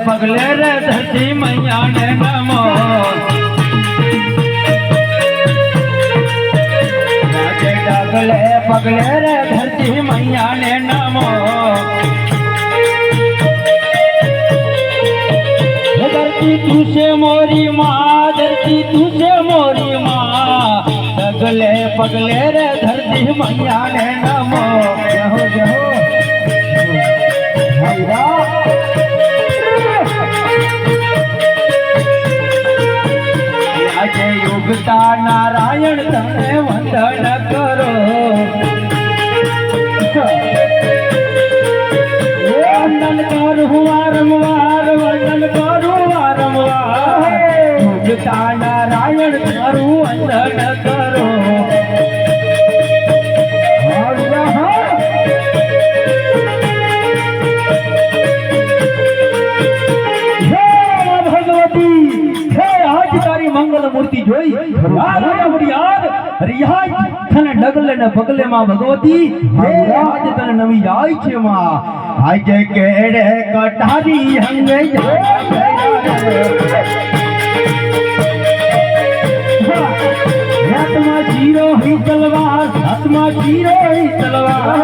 પગલે રે ધરતી મૈયાને નમો ડગલે પગલે રે ધરતી મૈયાને નમો धरती तुझे मोरी माँ धरती तुझे मोरी माँ डगले पगले रे धरती मैया ने नमो जहो जहो आज युगता नारायण तने वंदन करो वंदन करू वारंवार वंदन करू युगता नारायण करू वंदन करो भगवती हे आज तारी मंगल मूर्ति जोई थने डगले ने पगले मां भगवती हे आज तने नवी जाय छे मां आज केड़े कटारी हंगे हाथमा जीरो ही तलवार हाथमा जीरो ही तलवार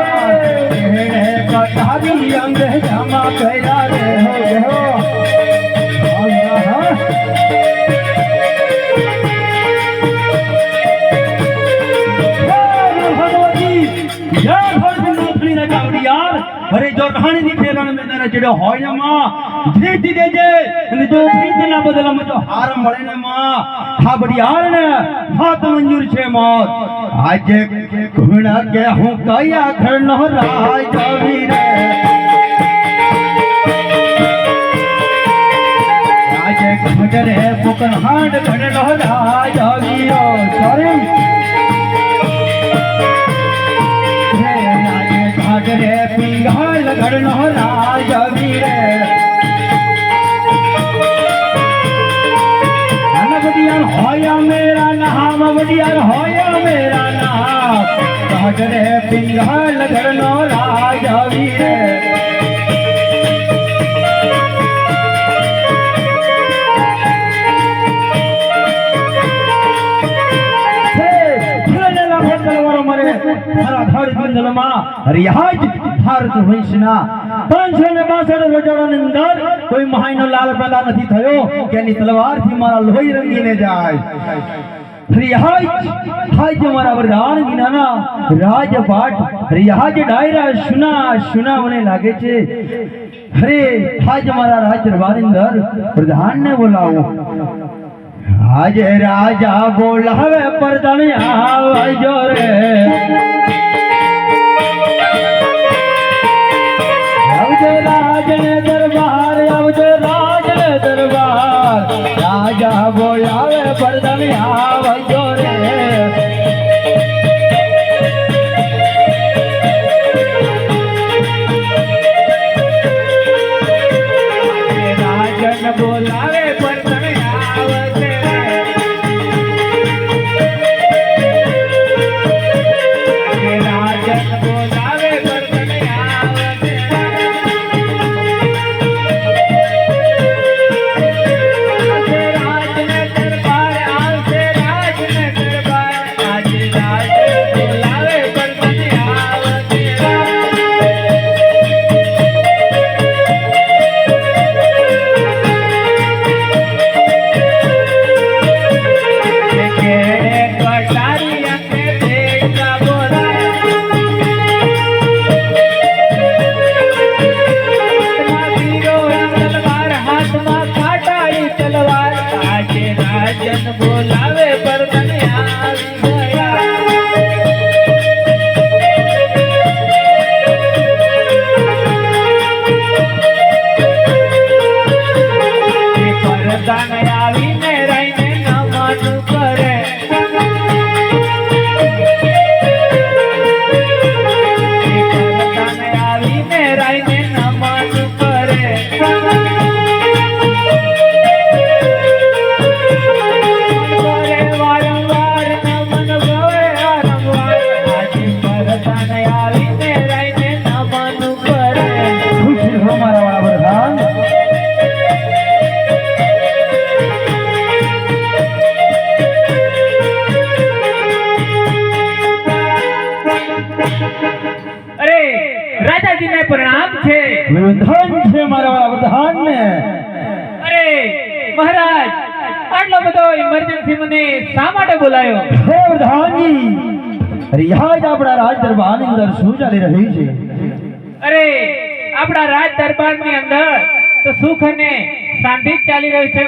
केड़े कटारी हंगे जमा कैला रे हो अरे जो कहानी दी फेरण में तेरा जड़ो होय ना मां भेज दे जे ने जो भेज ना बदला में तो हार मळे ने मां हा बड़ियार ने हाथ मंजूर छे मौत आज गुणा के हूं कया घर न राय जावी रे आज घडरे पुकन हाड घड न राय जावी ओ सॉरी घागरे पिंगाल घड़नो राजवी रे बड़ियार होया मेरा नाम बड़ियार होया मेरा नाम घागरे पिंगाल घड़नो राजवी रे भारत वंशना 562 રજોડાની અંદર કોઈ મહાઈનો લાલ પેદા નથી થયો કે એની તલવારથી મારા લોહી રંગીને જાય રિહાજ હાજ મારા વરદાન વિનાના રાજપાટ રિહાજ ડાયરા સુના સુના મને લાગે છે અરે હાજ મારા રાજ દરબારની અંદર પ્રધાનને બોલાવો आज राजा बोलावे परदन आवજો रे आवजे राजने दरबार आवजे राजने दरबार राजा बोलावे परदन आवજો रे राजन बोलावे परदन आवजे મહારાજ આટલો બધો ઇમરજન્સી મને શા માટે બોલાયો? હે પ્રધાનજી, રિયાજ આપણા રાજ દરબારની અંદર શું ચાલી રહી છે? અરે આપણા રાજ દરબારની અંદર તો સુખ અને શાંતિ જ ચાલી રહ્યું છે